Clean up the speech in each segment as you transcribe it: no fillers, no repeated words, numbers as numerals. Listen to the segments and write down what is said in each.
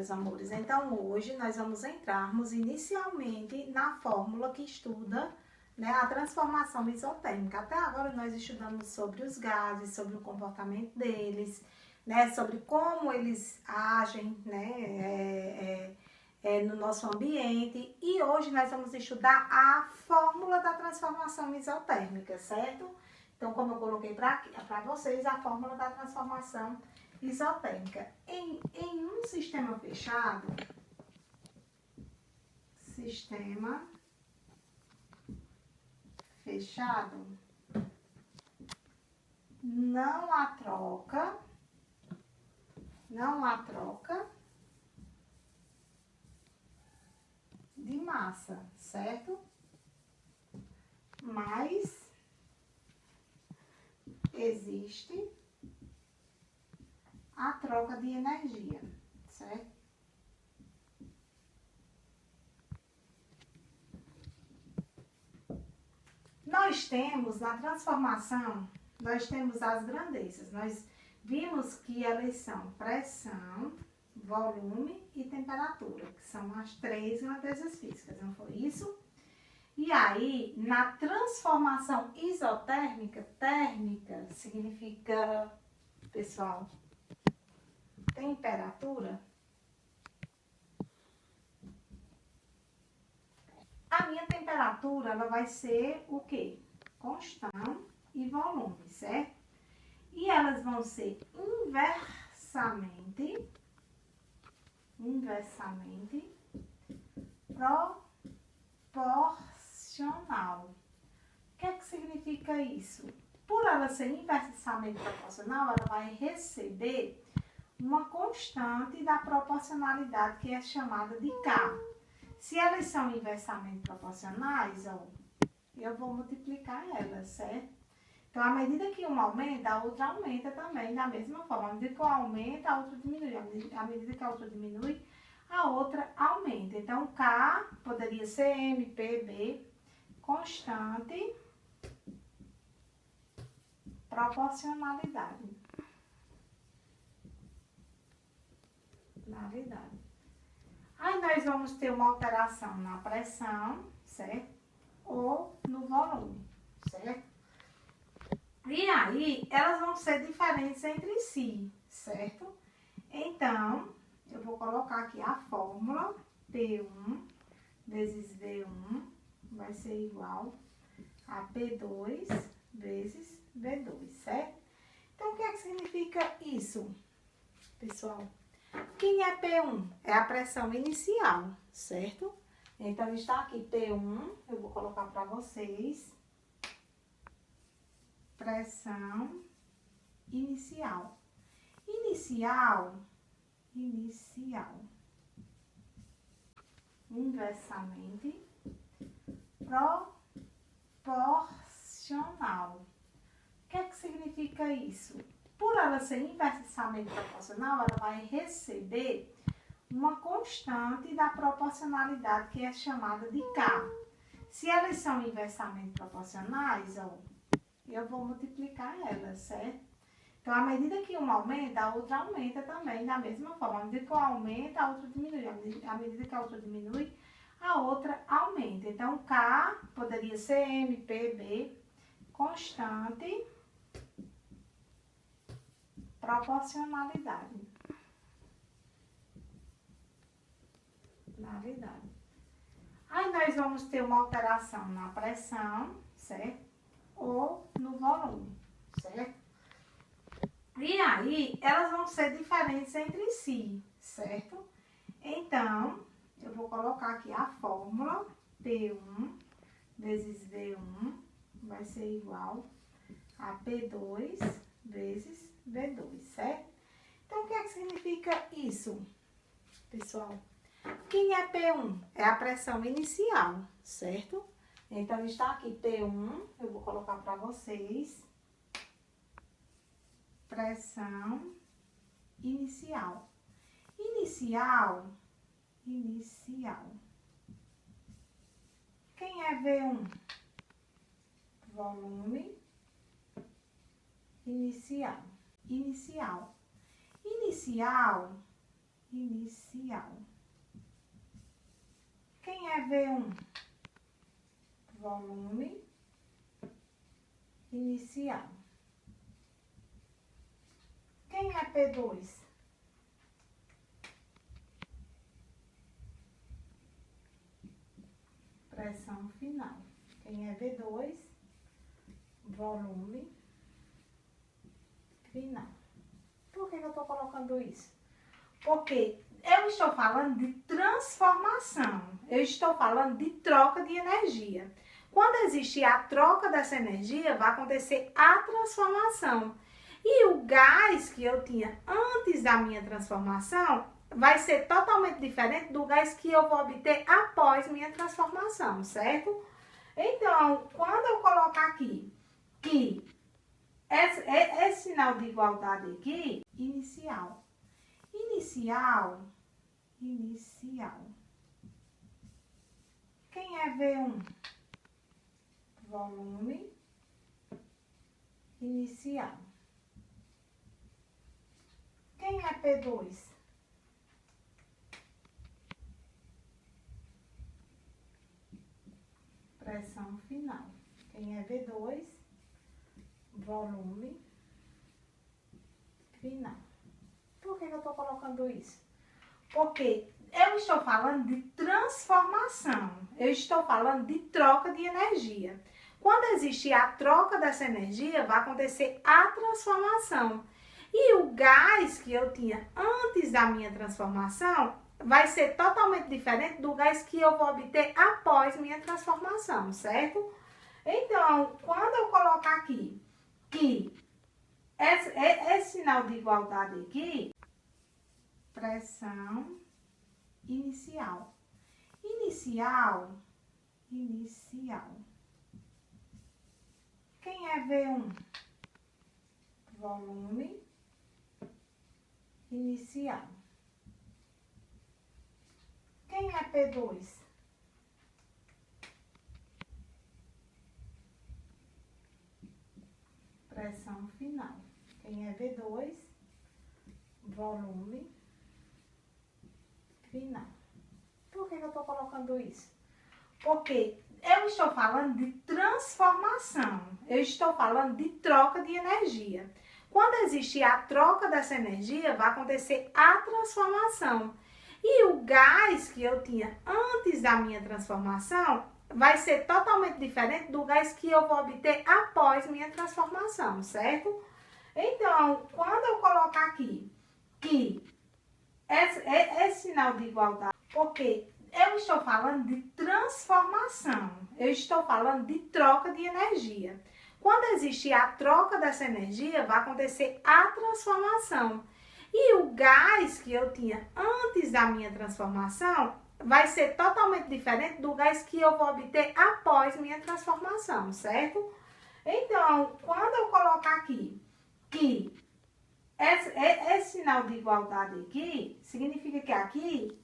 meus amores. Então, hoje nós vamos entrarmos inicialmente na fórmula que estuda, né, a transformação isotérmica. Até agora nós estudamos sobre os gases, sobre o comportamento deles, né, sobre como eles agem, né, no nosso ambiente. E hoje nós vamos estudar a fórmula da transformação isotérmica, certo? Então, como eu coloquei para vocês, a fórmula da transformação isotérmica. Em um sistema fechado, não há troca de massa, certo? Mas existe a troca de energia, certo? Nós temos, na transformação, nós temos as grandezas. Nós vimos que elas são pressão, volume e temperatura, que são as três grandezas físicas, não foi isso? E aí, na transformação isotérmica, térmica significa, pessoal, temperatura. A minha temperatura, ela vai ser o quê? Constante e volume, certo? E elas vão ser inversamente proporcional. O que é que significa isso? Por ela ser inversamente proporcional, ela vai receber uma constante da proporcionalidade que é chamada de K. Se elas são inversamente proporcionais, ó, eu vou multiplicar elas, certo? Então, à medida que uma aumenta, a outra aumenta também, da mesma forma. À medida que uma aumenta, a outra diminui. À medida que a outra diminui, a outra aumenta. Então, K poderia ser M, P, B, constante, proporcionalidade. Aí nós vamos ter uma alteração na pressão, certo? Ou no volume, certo? E aí, elas vão ser diferentes entre si, certo? Então, eu vou colocar aqui a fórmula P1 vezes V1 vai ser igual a P2 vezes V2, certo? Então, o que é que significa isso, pessoal? Quem é P1? É a pressão inicial, certo? Então, está aqui P1, eu vou colocar para vocês. Pressão inicial. Inicial. Inversamente proporcional. O que é que significa isso? Por ela ser inversamente proporcional, ela vai receber uma constante da proporcionalidade que é chamada de K. Se elas são inversamente proporcionais, ó, eu vou multiplicar elas, certo? Então, à medida que uma aumenta, a outra aumenta também, da mesma forma. À medida que uma aumenta, a outra diminui. À medida que a outra diminui, a outra aumenta. Então, K poderia ser M, P, B, constante, proporcionalidade. Aí nós vamos ter uma alteração na pressão, certo? Ou no volume, certo? E aí, elas vão ser diferentes entre si, certo? Então, eu vou colocar aqui a fórmula P1 vezes V1 vai ser igual a P2 vezes V2, certo? Então, o que é que significa isso, pessoal? Quem é P1? É a pressão inicial, certo? Então, está aqui P1, eu vou colocar para vocês. Pressão inicial. Inicial. Quem é V1? Volume inicial. Inicial inicial. Quem é V1? Volume inicial. Quem é P2? Pressão final. Quem é V2? Volume final. Por que eu estou colocando isso? Porque eu estou falando de transformação. Eu estou falando de troca de energia. Quando existir a troca dessa energia, vai acontecer a transformação. E o gás que eu tinha antes da minha transformação vai ser totalmente diferente do gás que eu vou obter após minha transformação, certo? Então, quando eu colocar aqui que esse sinal de igualdade aqui, inicial. Inicial. Quem é V1? Volume inicial. Quem é P2? Pressão final. Quem é V2? Volume final. Por que eu estou colocando isso? Porque eu estou falando de transformação. Eu estou falando de troca de energia. Quando existir a troca dessa energia, vai acontecer a transformação. E o gás que eu tinha antes da minha transformação vai ser totalmente diferente do gás que eu vou obter após minha transformação, certo? Então, quando eu colocar aqui que esse sinal de igualdade aqui, pressão inicial. Inicial. Quem é V1? Volume inicial. Quem é P2? Pressão final. Quem é V2? Volume final. Por que eu estou colocando isso? Porque eu estou falando de transformação. Eu estou falando de troca de energia. Quando existir a troca dessa energia, vai acontecer a transformação. E o gás que eu tinha antes da minha transformação vai ser totalmente diferente do gás que eu vou obter após minha transformação, certo? Então, quando eu colocar aqui que esse sinal de igualdade, porque eu estou falando de transformação, eu estou falando de troca de energia. Quando existir a troca dessa energia, vai acontecer a transformação. E o gás que eu tinha antes da minha transformação vai ser totalmente diferente do gás que eu vou obter após minha transformação, certo? Então, quando eu colocar aqui que esse sinal de igualdade aqui, significa que aqui...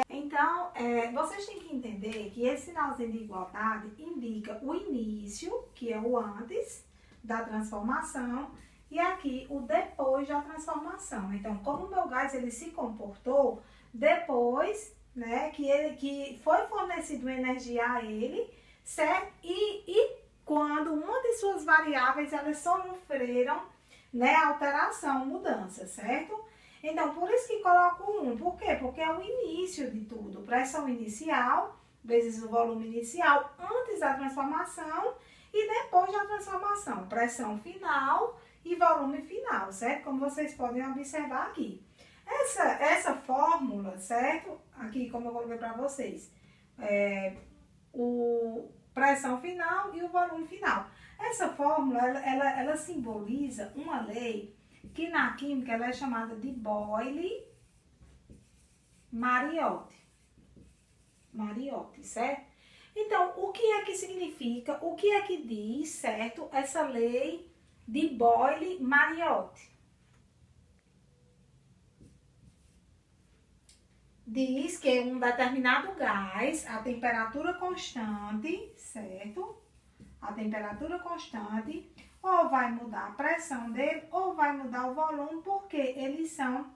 Então, vocês têm que entender que esse sinalzinho de igualdade indica o início, que é o antes da transformação, e aqui o depois da transformação. Então, como o meu gás ele se comportou depois, né, que foi fornecido energia a ele, certo? E quando uma de suas variáveis elas sofreram, né, alteração, mudança, certo? Então, por isso que coloco 1. Por quê? Porque é o início de tudo. Pressão inicial, vezes o volume inicial, antes da transformação e depois da transformação. Pressão final e volume final, certo? Como vocês podem observar aqui. Essa fórmula, certo? Aqui, como eu coloquei para vocês. O pressão final e o volume final. Essa fórmula, ela simboliza uma lei que na química ela é chamada de Boyle-Mariotte. Mariotte, certo? Então, o que é que significa, o que é que diz, certo, essa lei de Boyle-Mariotte? Diz que um determinado gás, a temperatura constante, certo? A temperatura constante, ou vai mudar a pressão dele, ou vai mudar o volume, porque eles são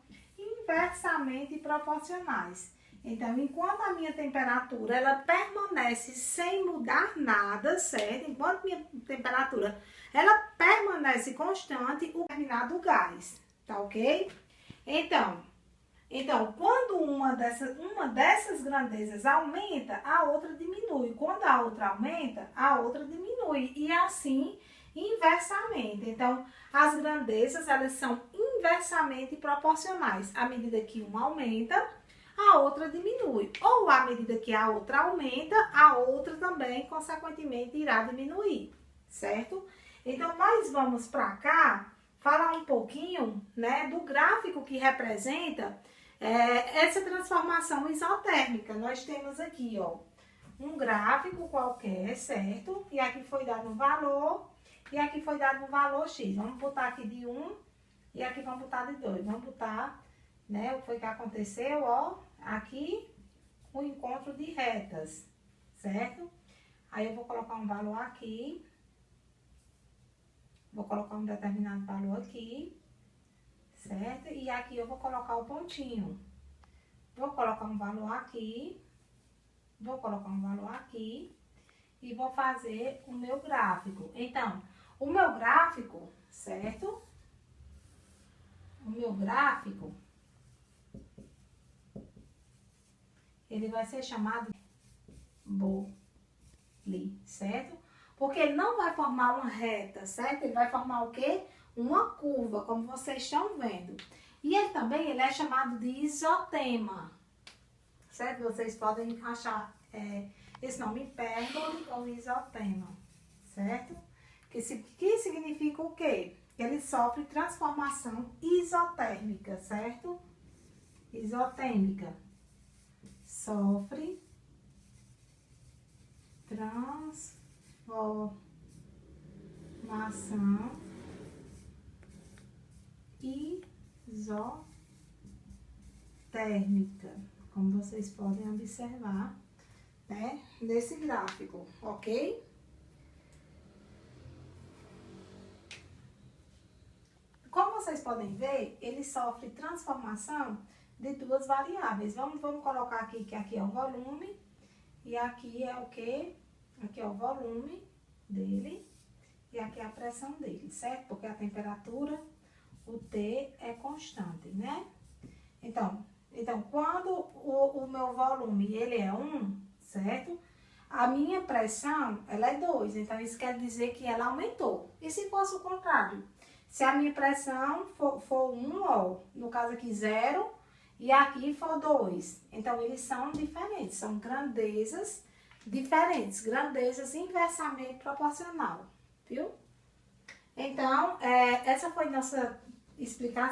inversamente proporcionais. Então, enquanto a minha temperatura, ela permanece sem mudar nada, certo? Enquanto minha temperatura, ela permanece constante, o determinado gás, tá ok? Então, quando uma dessas grandezas aumenta, a outra diminui. Quando a outra aumenta, a outra diminui. E assim, inversamente. Então, as grandezas, elas são inversamente proporcionais. À medida que uma aumenta, a outra diminui. Ou à medida que a outra aumenta, a outra também, consequentemente, irá diminuir. Certo? Então, nós vamos para cá falar um pouquinho, né, do gráfico que representa essa transformação isotérmica. Nós temos aqui, ó, um gráfico qualquer, certo? E aqui foi dado um valor, e aqui foi dado um valor X. Vamos botar aqui de 1, e aqui vamos botar de 2. Vamos botar, né, o que foi que aconteceu, ó, aqui, o encontro de retas, certo? Aí eu vou colocar um valor aqui, vou colocar um determinado valor aqui, certo? E aqui eu vou colocar o pontinho. Vou colocar um valor aqui, vou colocar um valor aqui e vou fazer o meu gráfico. Então, o meu gráfico, certo? O meu gráfico, ele vai ser chamado de boli, certo? Porque ele não vai formar uma reta, certo? Ele vai formar o quê? Uma curva, como vocês estão vendo. E ele também ele é chamado de isotema, certo? Vocês podem achar esse nome hipérbole ou isotema, certo? Que significa o quê? Que ele sofre transformação isotérmica, certo? Isotérmica. Sofre transformação isotérmica, como vocês podem observar, né, nesse gráfico, ok? Como vocês podem ver, ele sofre transformação de duas variáveis. Vamos colocar aqui que aqui é o volume e aqui é o quê? Aqui é o volume dele e aqui é a pressão dele, certo? Porque a temperatura, o T é constante, né? Então quando o meu volume, ele é 1, certo? A minha pressão, ela é 2, então isso quer dizer que ela aumentou. E se fosse o contrário? Se a minha pressão for 1, ó, no caso aqui 0, e aqui for 2. Então, eles são diferentes, são grandezas diferentes, grandezas inversamente proporcional, viu? Então, essa foi nossa explicação.